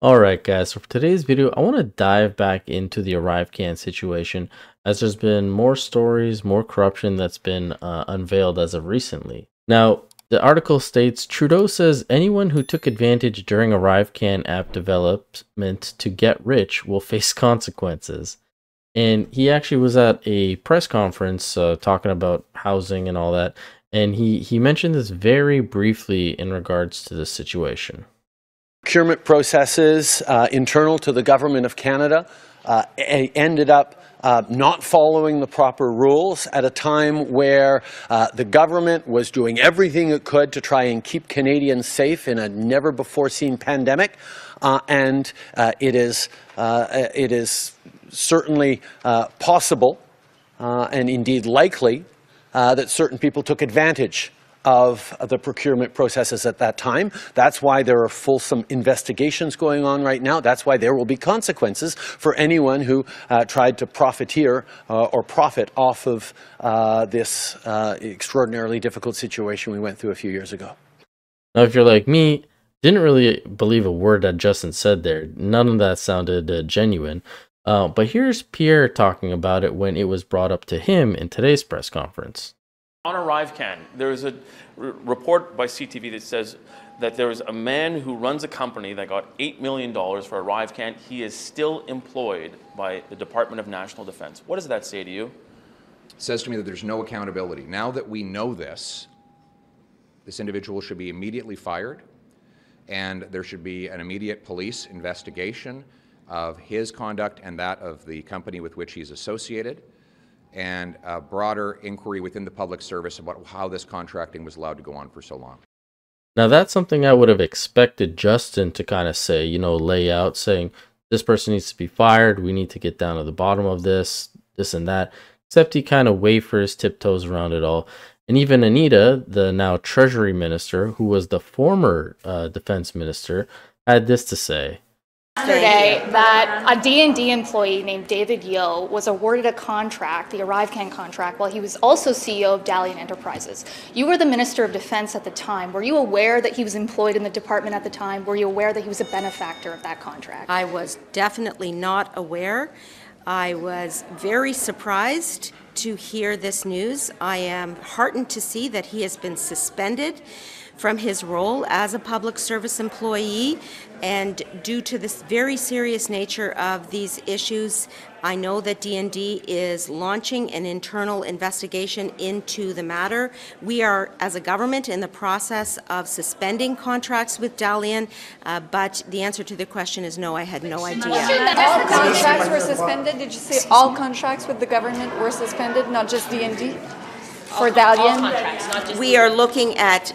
Alright guys, so for today's video, I want to dive back into the ArriveCAN situation as there's been more stories, more corruption that's been unveiled as of recently. Now, the article states, Trudeau says anyone who took advantage during ArriveCAN app development to get rich will face consequences. And he actually was at a press conference talking about housing and all that, and he mentioned this very briefly in regards to this situation. Procurement processes internal to the Government of Canada ended up not following the proper rules at a time where the government was doing everything it could to try and keep Canadians safe in a never-before-seen pandemic, and it is certainly possible and indeed likely that certain people took advantage of the procurement processes at that time. That's why there are fulsome investigations going on right now. That's why there will be consequences for anyone who tried to profiteer or profit off of this extraordinarily difficult situation we went through a few years ago. Now, if you're like me, didn't really believe a word that Justin said there. None of that sounded genuine. But here's Pierre talking about it when it was brought up to him in today's press conference. On ArriveCAN, there is a report by CTV that says that there is a man who runs a company that got $8 million for ArriveCAN. He is still employed by the Department of National Defense. What does that say to you? It says to me that there's no accountability. Now that we know this individual should be immediately fired, and there should be an immediate police investigation of his conduct and that of the company with which he's associated, and a broader inquiry within the public service about how this contracting was allowed to go on for so long. Now, that's something I would have expected Justin to kind of say, lay out, saying, this person needs to be fired, we need to get down to the bottom of this and that, except he kind of wafers, tiptoes around it all. And even Anita, the now Treasury Minister, who was the former Defense Minister, had this to say. Yesterday that a D&D employee named David Yeo was awarded a contract, the ArriveCAN contract, while he was also CEO of Dalian Enterprises. You were the Minister of Defense at the time. Were you aware that he was employed in the department at the time? Were you aware that he was a benefactor of that contract? I was definitely not aware. I was very surprised to hear this news. I am heartened to see that he has been suspended from his role as a public service employee, and due to this very serious nature of these issues, I know that DND is launching an internal investigation into the matter. We are, as a government, in the process of suspending contracts with Dalian, but the answer to the question is no, I had no idea. All contracts were suspended? Did you say all contracts with the government were suspended, not just DND? For Dalian? We are looking at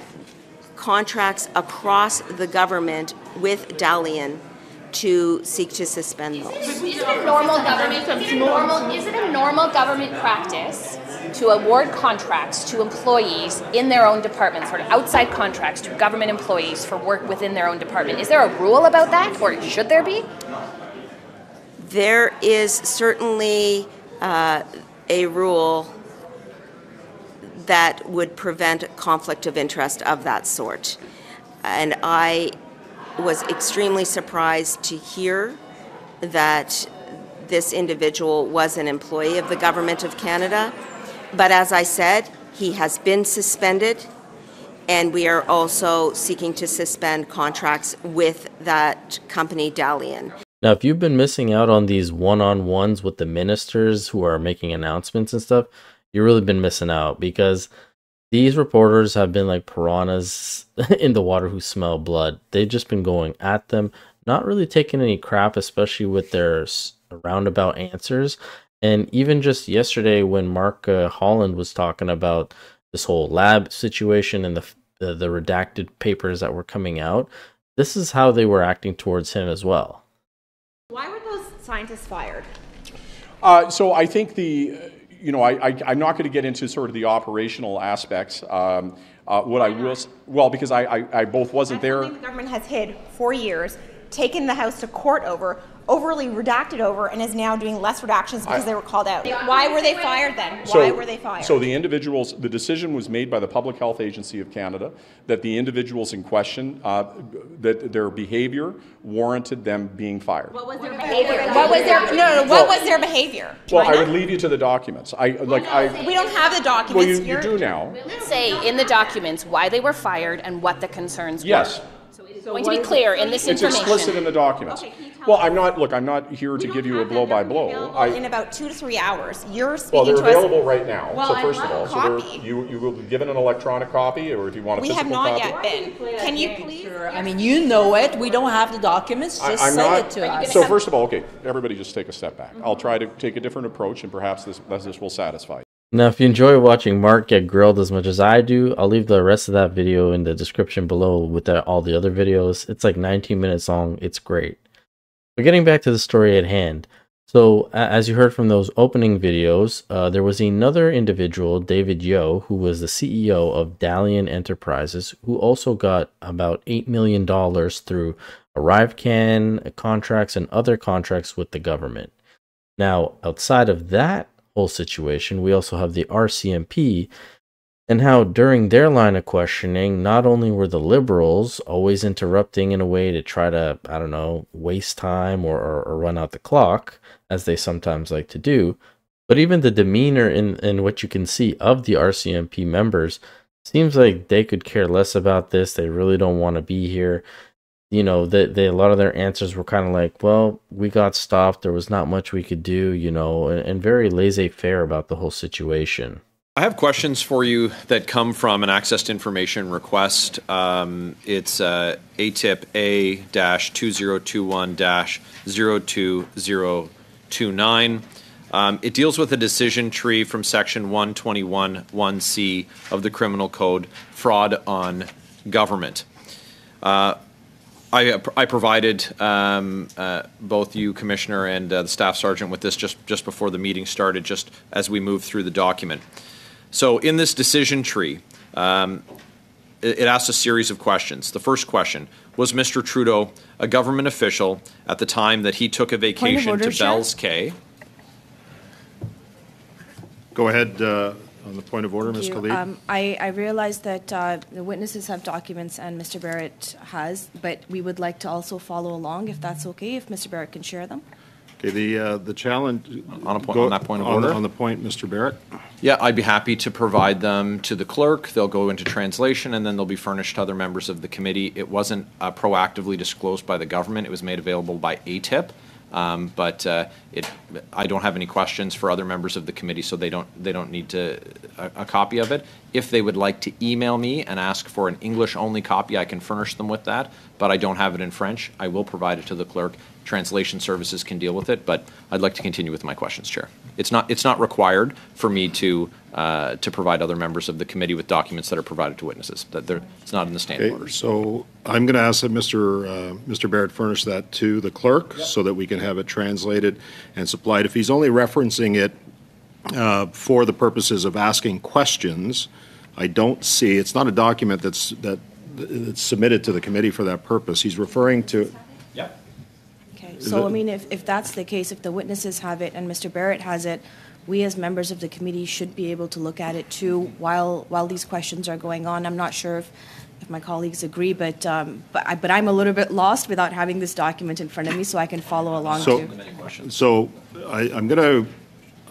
contracts across the government with Dalian to seek to suspend those. Is it a normal government practice to award contracts to employees in their own department, sort of outside contracts to government employees for work within their own department? Is there a rule about that, or should there be? There is certainly a rule that would prevent conflict of interest of that sort. And I was extremely surprised to hear that this individual was an employee of the Government of Canada. But as I said, he has been suspended, and we are also seeking to suspend contracts with that company, Dalian. Now, if you've been missing out on these one-on-ones with the ministers who are making announcements and stuff, you've really been missing out, because these reporters have been like piranhas in the water who smell blood. They've just been going at them, not really taking any crap, especially with their roundabout answers. And even just yesterday when Mark Holland was talking about this whole lab situation and the redacted papers that were coming out, this is how they were acting towards him as well. Why were those scientists fired? So I think I'm not going to get into sort of the operational aspects. What I will, well, because I both wasn't there. The government has hid for years taken the House to court over, overly redacted over, and is now doing less redactions because they were called out. Why were they fired then? Why were they fired? So the decision was made by the Public Health Agency of Canada that the individuals in question, that their behavior warranted them being fired. What was their behavior? What was their behavior? Well, I would leave you to the documents. We don't have the documents. Well, you do now. Say in the documents why they were fired and what the concerns were. Yes. So going to be clear in this information. It's explicit in the documents. Okay, well, I'm not here to give you a blow by blow. In about 2 to 3 hours, you're speaking well, they're to us. available right now. Well, so first of all, copy. you will be given an electronic copy, or if you want a physical copy. We have not yet been. Can you please? Sure. I mean, you know it. We don't have the documents. Just say it to us. So first of all, okay, everybody just take a step back. I'll try to take a different approach, and perhaps this will satisfy you. Now, if you enjoy watching Mark get grilled as much as I do, I'll leave the rest of that video in the description below with all the other videos. It's like 19 minutes long. It's great. But getting back to the story at hand. So, as you heard from those opening videos, there was another individual, David Yeo, who was the CEO of Dalian Enterprises, who also got about $8 million through ArriveCan contracts and other contracts with the government. Now, outside of that whole situation, we also have the RCMP, and how during their line of questioning, not only were the Liberals always interrupting in a way to try to, I don't know, waste time or run out the clock, as they sometimes like to do, but even the demeanor in what you can see of the RCMP members seems like they could care less about this. They really don't want to be here. You know, a lot of their answers were kind of like, well, we got stopped. There was not much we could do, you know, and very laissez-faire about the whole situation. I have questions for you that come from an access to information request. It's ATIP A-2021-02029. It deals with a decision tree from section 121(1)(c) of the Criminal Code, fraud on government. I provided both you, Commissioner, and the Staff Sergeant with this just before the meeting started, just as we moved through the document. So in this decision tree, it asks a series of questions. The first question, was Mr. Trudeau a government official at the time that he took a vacation to Bell's Cay? Go ahead. On the point of order, Ms. Khalid. I realize that the witnesses have documents and Mr. Barrett has, but we would like to also follow along, if that's okay, if Mr. Barrett can share them. Okay, the challenge on that point of order. On the point, Mr. Barrett. Yeah, I'd be happy to provide them to the clerk. They'll go into translation, and then they'll be furnished to other members of the committee. It wasn't proactively disclosed by the government. It was made available by ATIP. But I don't have any questions for other members of the committee, so they don't need a copy of it. If they would like to email me and ask for an English-only copy, I can furnish them with that, but I don't have it in French. I will provide it to the clerk. Translation services can deal with it, but I'd like to continue with my questions, Chair. It's not required for me to provide other members of the committee with documents that are provided to witnesses. It's not in the standing order. So I'm going to ask that Mr. Barrett furnish that to the clerk so that we can have it translated and supplied. If he's only referencing it for the purposes of asking questions, I don't see, it's not a document that's submitted to the committee for that purpose. He's referring to. Yeah. Okay. So I mean, if that's the case, if the witnesses have it and Mr. Barrett has it, we as members of the committee should be able to look at it too while these questions are going on. I'm not sure if my colleagues agree, but I'm a little bit lost without having this document in front of me, so I can follow along too. So I'm going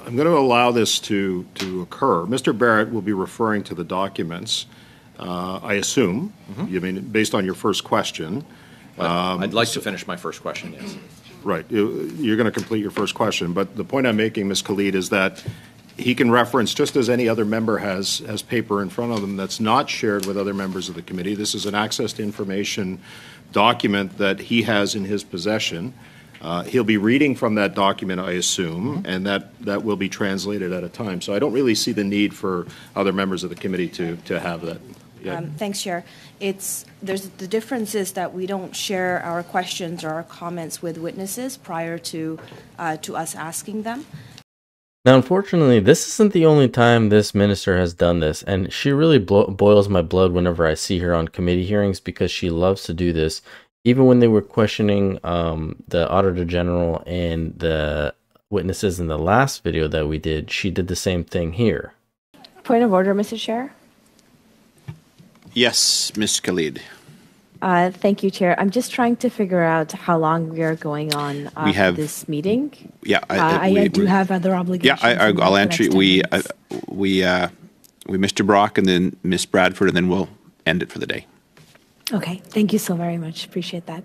to allow this to occur. Mr. Barrett will be referring to the documents, I assume. You mean based on your first question. I'd like to finish my first question. Yes. Right. You're going to complete your first question, but the point I'm making, Ms. Khalid, is that he can reference, just as any other member has paper in front of them that's not shared with other members of the committee. This is an access to information document that he has in his possession. He'll be reading from that document, I assume, and that will be translated at a time. So I don't really see the need for other members of the committee to have that. Yeah. Thanks, Chair. The difference is that we don't share our questions or our comments with witnesses prior to us asking them. Now, unfortunately, this isn't the only time this minister has done this, and she really boils my blood whenever I see her on committee hearings because she loves to do this. even when they were questioning the Auditor General and the witnesses in the last video that we did, she did the same thing here. Point of order, Mr. Chair. Yes, Ms. Khalid. Thank you, Chair. I'm just trying to figure out how long we are going on We have this meeting. Yeah, I do have other obligations. Yeah, I'll answer. We Mr. Brock and then Ms. Bradford, and then we'll end it for the day. Okay, thank you so very much. Appreciate that.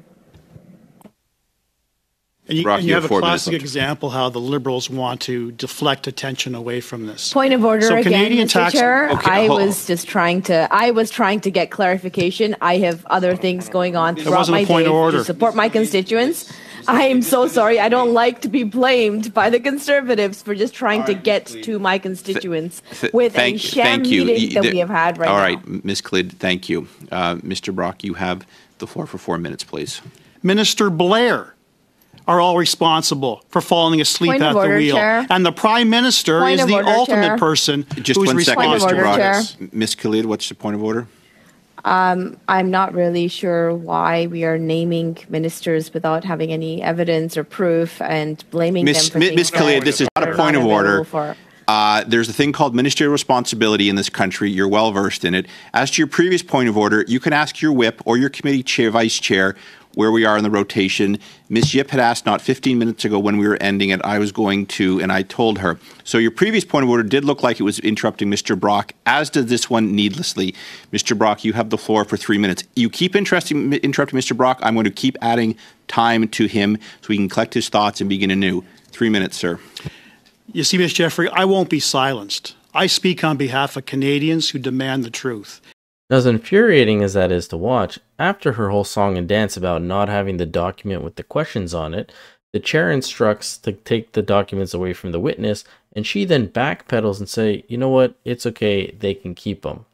And you, Brock, and you you have have a 4 minutes classic left. example how the Liberals want to deflect attention away from this. Point of order So again, Canadian Mr. tax- Chair. Okay, I hold- was just trying to get clarification. I have other things going on throughout wasn't a my point day of order. to support my constituents. I am so sorry. I don't like to be blamed by the Conservatives for just trying to get to my constituents with a sham meeting that we have had right now. All right, Ms. Khalid, thank you. Mr. Brock, you have the floor for 4 minutes, please. Minister Blair are all responsible for falling asleep Point at of the order, wheel. Chair. And the Prime Minister Point is of the order, ultimate Chair. person Just who's 1 second, responsible. Mr. order, Brock. Chair. Ms. Khalid, what's the point of order? I'm not really sure why we are naming ministers without having any evidence or proof and blaming them for things Ms. Khalid, this is that not a are point of order. available for- There's a thing called ministerial responsibility in this country. You're well versed in it. As to your previous point of order, you can ask your whip or your committee chair, vice chair, where we are in the rotation. Ms. Yip had asked not 15 minutes ago when we were ending it. I was going to, and I told her. So your previous point of order did look like it was interrupting Mr. Brock, as did this one needlessly. Mr. Brock, you have the floor for 3 minutes. You keep interrupting Mr. Brock. I'm going to keep adding time to him so he can collect his thoughts and begin anew. 3 minutes, sir. You see, Ms. Jeffrey, I won't be silenced. I speak on behalf of Canadians who demand the truth. Now, as infuriating as that is to watch, after her whole song and dance about not having the document with the questions on it, the chair instructs to take the documents away from the witness, and she then backpedals and say, you know what, it's okay, they can keep them.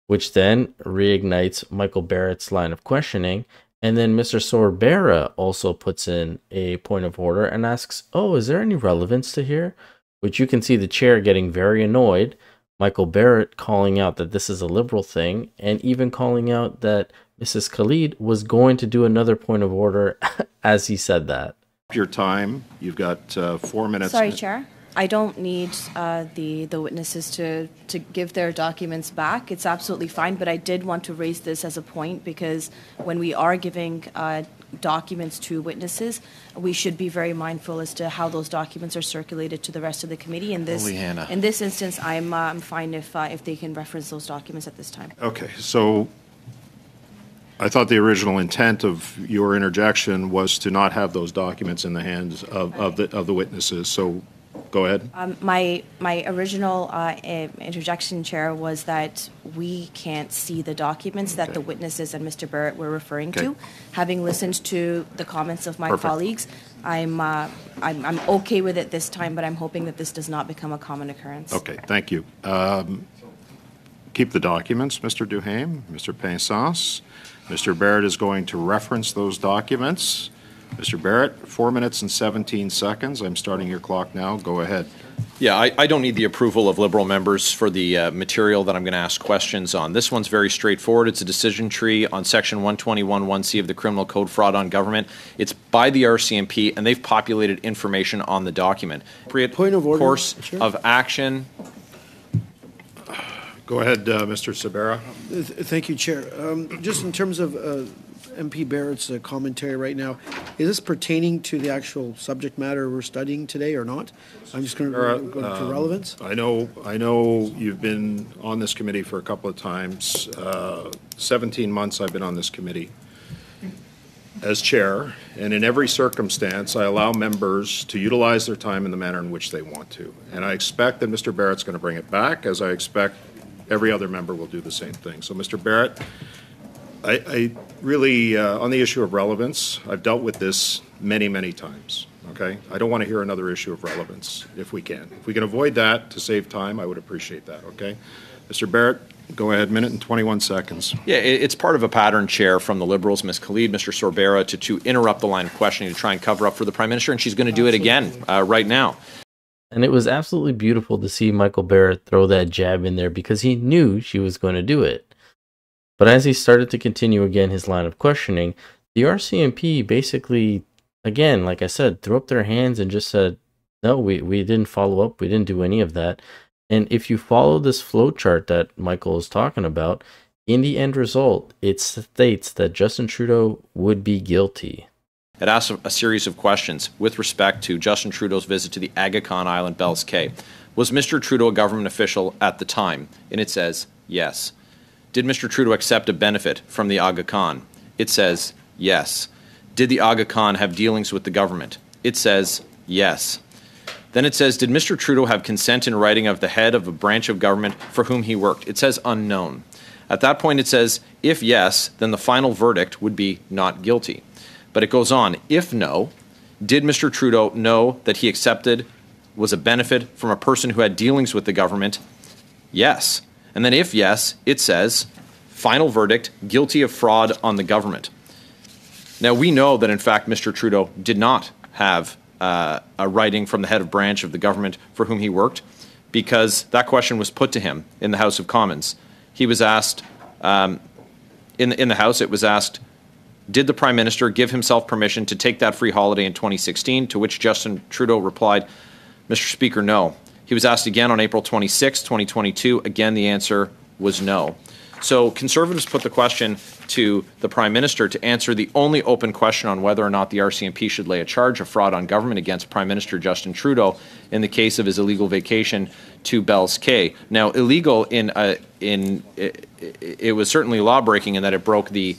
Which then reignites Michael Barrett's line of questioning, and then Mr. Sorbera also puts in a point of order and asks, oh, is there any relevance to here? Which you can see the chair getting very annoyed, Michael Barrett calling out that this is a Liberal thing, and even calling out that Mrs. Khalid was going to do another point of order as he said that. Your time, you've got 4 minutes. Sorry, Chair. I don't need the witnesses to give their documents back. It's absolutely fine, but I did want to raise this as a point because when we are giving documents to witnesses, we should be very mindful as to how those documents are circulated to the rest of the committee. In this instance, I'm fine if they can reference those documents at this time. Okay, so I thought the original intent of your interjection was to not have those documents in the hands of the witnesses. So go ahead. My original interjection, Chair, was that we can't see the documents that the witnesses and Mr. Barrett were referring to. Having listened to the comments of my colleagues, I'm okay with it this time, but I'm hoping that this does not become a common occurrence. Okay, thank you. Keep the documents, Mr. Duhaime, Mr. Pinsance. Mr. Barrett is going to reference those documents. Mr. Barrett, 4 minutes and 17 seconds. I'm starting your clock now. Go ahead. Yeah, I don't need the approval of Liberal members for the material that I'm going to ask questions on. This one's very straightforward. It's a decision tree on Section 121(1)(c) of the Criminal Code, fraud on government. It's by the RCMP, and they've populated information on the document. Appropriate course of action. Go ahead, Mr. Sorbera. Thank you, Chair. Just in terms of MP Barrett's commentary right now, is this pertaining to the actual subject matter we're studying today or not? I'm just going to go to relevance. I know you've been on this committee for a couple of times. 17 months I've been on this committee as chair, and in every circumstance I allow members to utilize their time in the manner in which they want to. And I expect that Mr. Barrett's going to bring it back, as I expect every other member will do the same thing. So, Mr. Barrett, I really, on the issue of relevance, I've dealt with this many, many times, okay? I don't want to hear another issue of relevance if we can. If we can avoid that to save time, I would appreciate that, okay? Mr. Barrett, go ahead, minute and 21 seconds. Yeah, it's part of a pattern, Chair, from the Liberals, Ms. Khalid, Mr. Sorbera, to interrupt the line of questioning to try and cover up for the Prime Minister, and she's going to do it again right now. And it was absolutely beautiful to see Michael Barrett throw that jab in there because he knew she was going to do it. But as he started to continue again his line of questioning, the RCMP basically, again, like I said, threw up their hands and just said, no, we didn't follow up. We didn't do any of that. And if you follow this flow chart that Michael is talking about, in the end result, it states that Justin Trudeau would be guilty. It asks a series of questions with respect to Justin Trudeau's visit to the Aga Khan Island, Bells Cay. Was Mr. Trudeau a government official at the time? And it says, yes. Did Mr. Trudeau accept a benefit from the Aga Khan? It says, yes. Did the Aga Khan have dealings with the government? It says, yes. Then it says, did Mr. Trudeau have consent in writing of the head of a branch of government for whom he worked? It says unknown. At that point it says, if yes, then the final verdict would be not guilty. But it goes on, if no, did Mr. Trudeau know that he accepted was a benefit from a person who had dealings with the government? Yes. And then if yes, it says, final verdict, guilty of fraud on the government. Now we know that in fact Mr. Trudeau did not have a writing from the head of branch of the government for whom he worked, because that question was put to him in the House of Commons. He was asked, in the House, it was asked, did the Prime Minister give himself permission to take that free holiday in 2016, to which Justin Trudeau replied, Mr. Speaker, no. He was asked again on April 26, 2022. Again, the answer was no. So Conservatives put the question to the Prime Minister to answer the only open question on whether or not the RCMP should lay a charge of fraud on government against Prime Minister Justin Trudeau in the case of his illegal vacation to Bells Cay. Now, illegal it was certainly law-breaking in that it broke the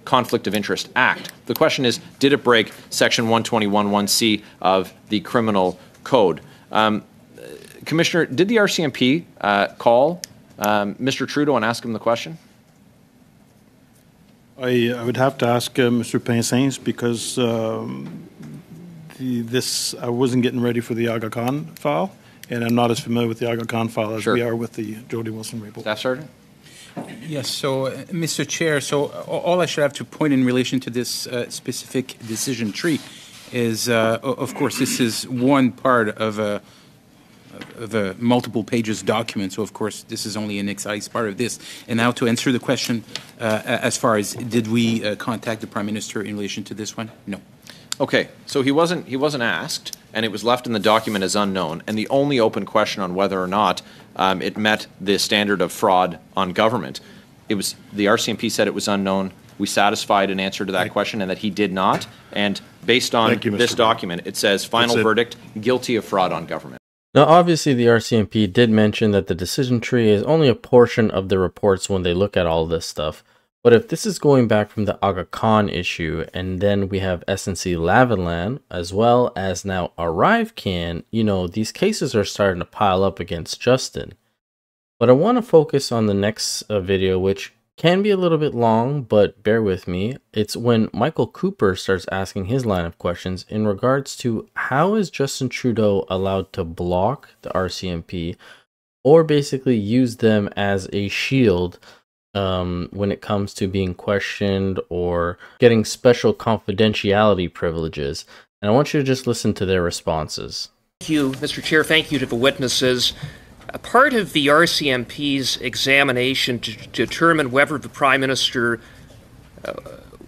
Conflict of Interest Act. The question is, did it break Section 121(1)(c) of the Criminal Code? Commissioner, did the RCMP call Mr. Trudeau and ask him the question? I would have to ask Mr. Pinsins, because I wasn't getting ready for the Aga Khan file, and I'm not as familiar with the Aga Khan file as we are with the Jody Wilson-Raybould. Staff Sergeant? Yes, so Mr. Chair, so all I should have to point in relation to this specific decision tree is, of course, this is one part of a multiple pages document, so of course this is only an excised part of this. And now to answer the question as far as did we contact the Prime Minister in relation to this one? No. Okay, so he wasn't asked, and it was left in the document as unknown, and the only open question on whether or not it met the standard of fraud on government, it was the RCMP said it was unknown. We satisfied an answer to that question and that he did not, and based on this document it says final verdict, guilty of fraud on government. Now, obviously, the RCMP did mention that the decision tree is only a portion of the reports when they look at all this stuff. But if this is going back from the Aga Khan issue, and then we have SNC-Lavalin, as well as now ArriveCan, you know, these cases are starting to pile up against Justin. But I want to focus on the next video, which can be a little bit long, but bear with me. It's when Michael Cooper starts asking his line of questions in regards to how is Justin Trudeau allowed to block the RCMP or basically use them as a shield when it comes to being questioned or getting special confidentiality privileges. And I want you to just listen to their responses. Thank you, Mr. Chair. Thank you to the witnesses. A part of the RCMP's examination to determine whether the Prime Minister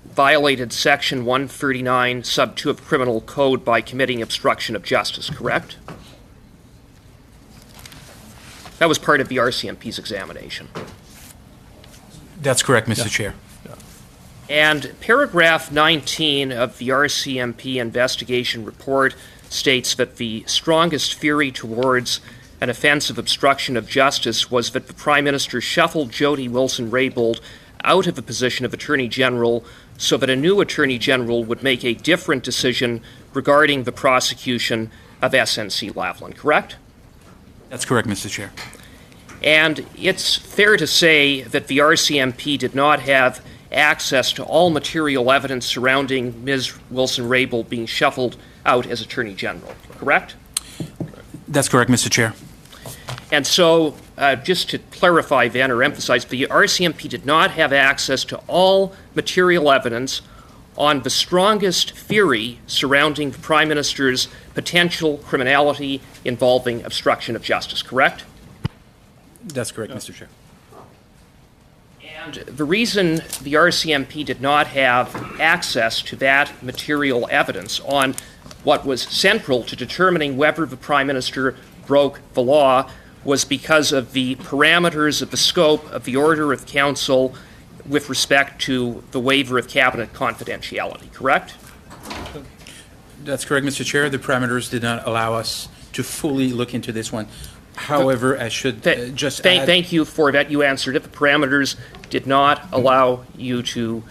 violated Section 139, Sub 2 of the Criminal Code by committing obstruction of justice, correct? That was part of the RCMP's examination. That's correct, Mr. Chair. And paragraph 19 of the RCMP investigation report states that the strongest theory towards an offense of obstruction of justice was that the Prime Minister shuffled Jody Wilson-Raybould out of the position of Attorney General so that a new Attorney General would make a different decision regarding the prosecution of SNC-Lavalin, correct? That's correct, Mr. Chair. And it's fair to say that the RCMP did not have access to all material evidence surrounding Ms. Wilson-Raybould being shuffled out as Attorney General, correct? That's correct, Mr. Chair. And so, just to clarify then, or emphasize, the RCMP did not have access to all material evidence on the strongest theory surrounding the Prime Minister's potential criminality involving obstruction of justice, correct? That's correct, Mr. Chair. And the reason the RCMP did not have access to that material evidence on what was central to determining whether the Prime Minister broke the law was because of the parameters of the scope of the Order of Council with respect to the waiver of cabinet confidentiality, correct? That's correct, Mr. Chair. The parameters did not allow us to fully look into this one. However, I should just add... Thank you for that. You answered it. The parameters did not allow you to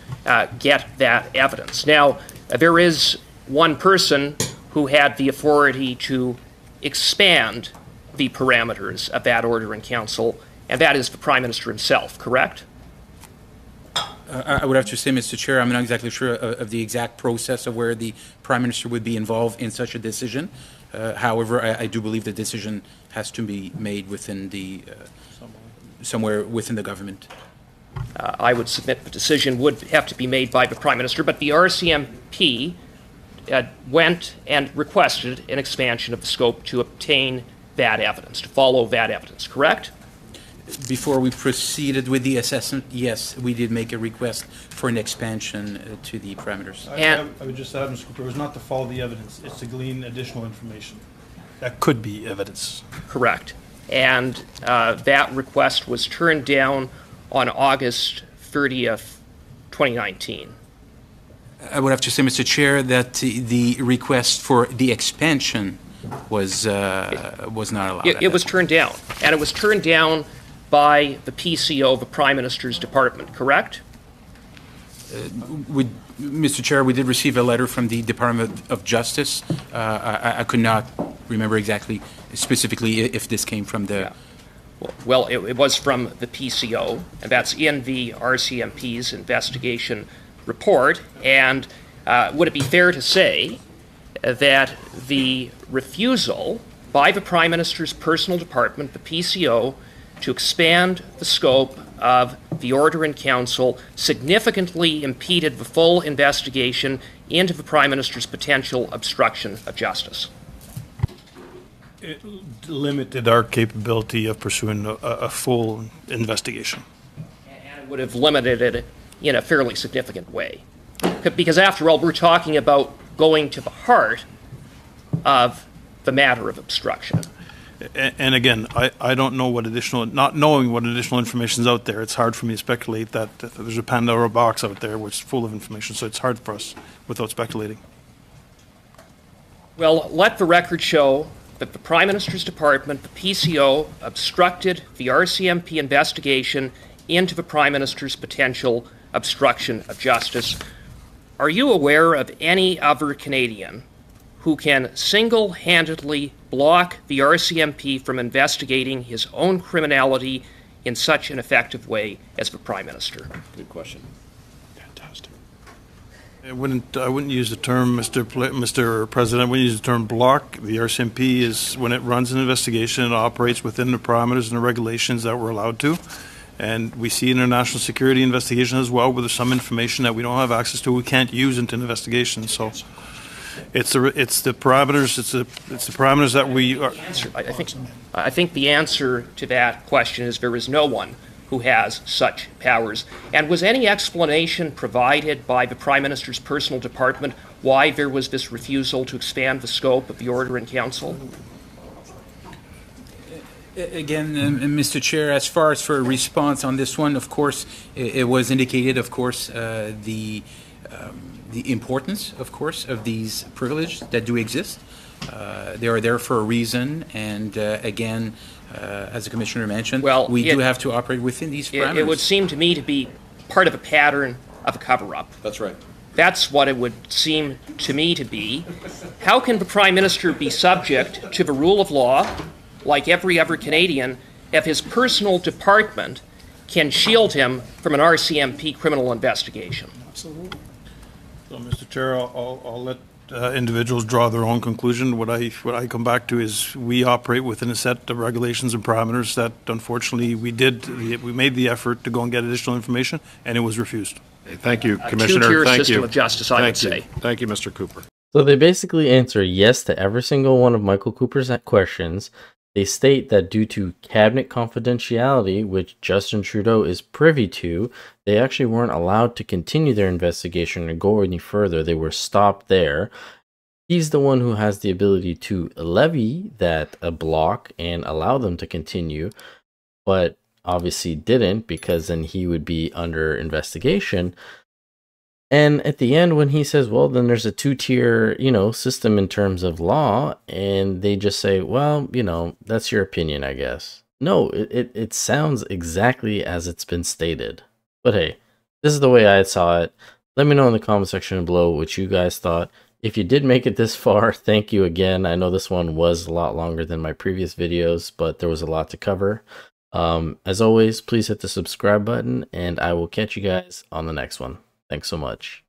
get that evidence. Now, there is one person who had the authority to expand the parameters of that Order in Council, and that is the Prime Minister himself, correct? I would have to say, Mr. Chair, I'm not exactly sure of the exact process of where the Prime Minister would be involved in such a decision. However, I do believe the decision has to be made within the somewhere within the government. I would submit the decision would have to be made by the Prime Minister, but the RCMP went and requested an expansion of the scope to obtain that evidence, to follow that evidence, correct? Before we proceeded with the assessment, yes, we did make a request for an expansion to the parameters. I would just add, Mr. Cooper, it was not to follow the evidence, it's to glean additional information. That could be evidence. Correct. And that request was turned down on August 30th, 2019. I would have to say, Mr. Chair, that the request for the expansion was not allowed. It was turned down, and it was turned down by the PCO, the Prime Minister's Department, correct? Mr. Chair, we did receive a letter from the Department of Justice. I could not remember exactly, specifically, if this came from the... Yeah. Well, it was from the PCO, and that's in the RCMP's investigation report. And would it be fair to say that the refusal by the Prime Minister's personal department, the PCO, to expand the scope of the Order in Council significantly impeded the full investigation into the Prime Minister's potential obstruction of justice? It limited our capability of pursuing a full investigation. And it would have limited it in a fairly significant way. Because after all, we're talking about going to the heart of the matter of obstruction. And again, I don't know what additional, not knowing what additional information is out there, it's hard for me to speculate that there's a Pandora box out there which is full of information, so it's hard for us without speculating. Well, let the record show that the Prime Minister's Department, the PCO, obstructed the RCMP investigation into the Prime Minister's potential obstruction of justice. Are you aware of any other Canadian who can single-handedly block the RCMP from investigating his own criminality in such an effective way as the Prime Minister? Good question. Fantastic. I wouldn't use the term, Mr. President, I wouldn't use the term block. The RCMP is, when it runs an investigation, it operates within the parameters and the regulations that we're allowed to. And we see international security investigation as well, where there's some information that we don't have access to, we can't use into an investigation. So it's the parameters. It's the parameters that we are. I think the answer to that question is there is no one who has such powers. And was any explanation provided by the Prime Minister's personal department why there was this refusal to expand the scope of the Order in Council? Again, Mr. Chair, as far as for a response on this one, of course, it was indicated, of course, the importance, of course, of these privileges that do exist. They are there for a reason, and again, as the Commissioner mentioned, we do have to operate within these parameters. It would seem to me to be part of a pattern of a cover-up. That's right. That's what it would seem to me to be. How can the Prime Minister be subject to the rule of law, like every other Canadian, if his personal department can shield him from an RCMP criminal investigation? Absolutely. So, Mr. Chair, I'll let individuals draw their own conclusion. What I come back to is we operate within a set of regulations and parameters that, unfortunately, we made the effort to go and get additional information, and it was refused. Thank you, Commissioner. Two-tier Thank system you. of justice, I would say. Thank you, Mr. Cooper. So they basically answer yes to every single one of Michael Cooper's questions. They state that due to cabinet confidentiality, which Justin Trudeau is privy to, they actually weren't allowed to continue their investigation or go any further. They were stopped there. He's the one who has the ability to levy that a block and allow them to continue, but obviously didn't, because then he would be under investigation. And at the end, when he says, well, then there's a two-tier, system in terms of law, and they just say, well, that's your opinion, I guess. No, it sounds exactly as it's been stated. But hey, this is the way I saw it. Let me know in the comment section below what you guys thought. If you did make it this far, thank you again. I know this one was a lot longer than my previous videos, but there was a lot to cover. As always, please hit the subscribe button, and I will catch you guys on the next one. Thanks so much.